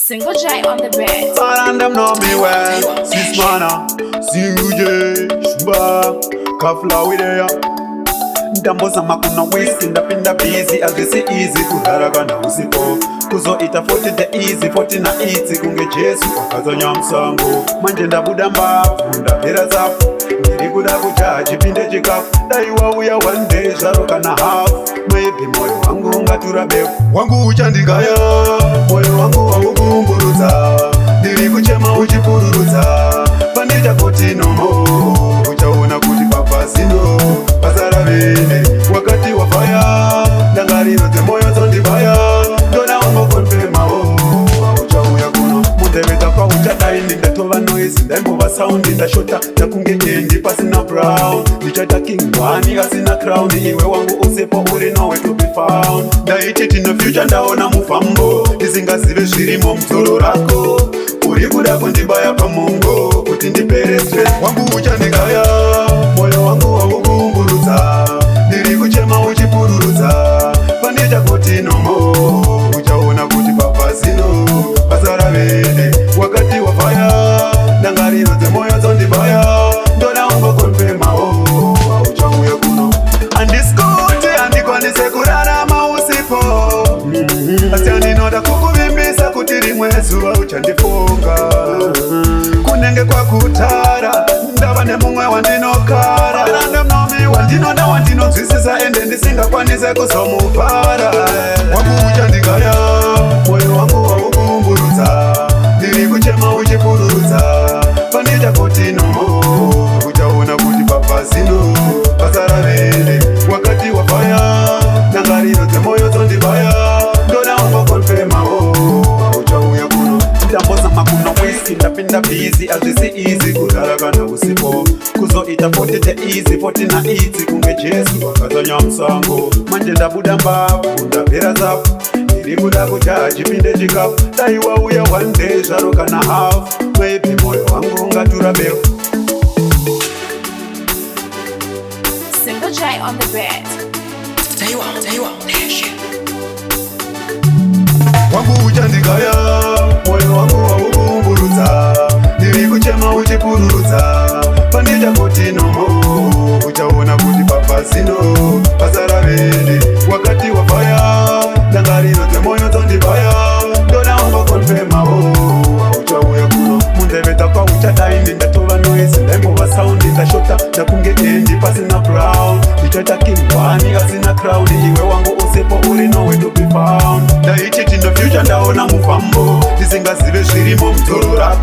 Single J on the bed. And them know me well. Seizman, Zhizha, Shumba, Kafla with ya. Ndamboza makuna waste ndapinda busy as they say easy kuraraga na usipo kuzo ita 40 the easy 40 na easy kunge Jesu akazanya msango manje ndabuda mbavu ndapera zafu ndiri kuda kucha chipinde chikafu daiwa uya one day zvaroka na half maybe moyo wangu ngatura befu wangu uchandigaya moyo wangu waukumburudza ndiri kuchema uchipururudza pandita kuti nomo uchaona kuti papazino pasara vende wakati wa faya ndangariro dzemoyo dzondibaya ndona ungokonfemawo uchauya kuno mundeveta pauchadaini ndatova noise ndaimbova saundi ndashota ndakunge endi pasina brown ndichaita king wani asina crown iwe wangu usepo uri nowe to be found ndaititi no future ndaona mufambo ndisingazive zvirimo mdzoro rako uri kuda kundibaya pamongo kuti ndipere stress wangu uchandigaya moyo wangu waukumburudza ndiri kuchema uchipururudza pandita kuti nomo uchaona kuti papazino pasara vende wakati wa faya ndangariro dzemoyo dzondibaya ndona ungokonfemawo uchauya kuno andisikuti andikwanise kurarama usipo asi andinoda kukuvimbisa kuti rimwe zuva uchandifunga kunenge kwakutara ndava nemumwe wandinokara randomnomi wandinoda wandinonzwisisa ende ndisingakwanise kuzomupara wangu uchandigaya moyo wangu waukumburudza ndiri kuchema uchipururudza pandita kuti nomo uchaona kuti papazino pasara vende wakati wa faya ndangariro dzemoyo dzondibaya ndona ungokonfemawo uchauya kuno ndamboza makuna waste ndapinda busy azvisi easy kudara kana usipo kuzoita 40 the easy 40 na easy kunge Jesu akazanya msango manje ndabuda mbavu ndapera zafu ndiri kuda kucha chipinde chikafu daiwa uya one day zvaroka na half maybe moyo wangu ngatura befu Single J on the bed. wangu uchandigaya moyo wangu waukumburudza ndiri kuchema uchipururudza pandita kuti nomo uchaona kuti papazino pasara vende wakati wa faya ndangariro dzemoyo dzondibaya ndona ungokonfemawo uchauya kuno mundeveta kwauchadaini ndatova noise ndaimbova saundi ndashota ndakunge endi pasina brown ndichaita king wani asina crown iwe wangu usepo uri nowe to be found ndaititi no future ndaona mufambo ndisingazive zvirimo mdzoro rako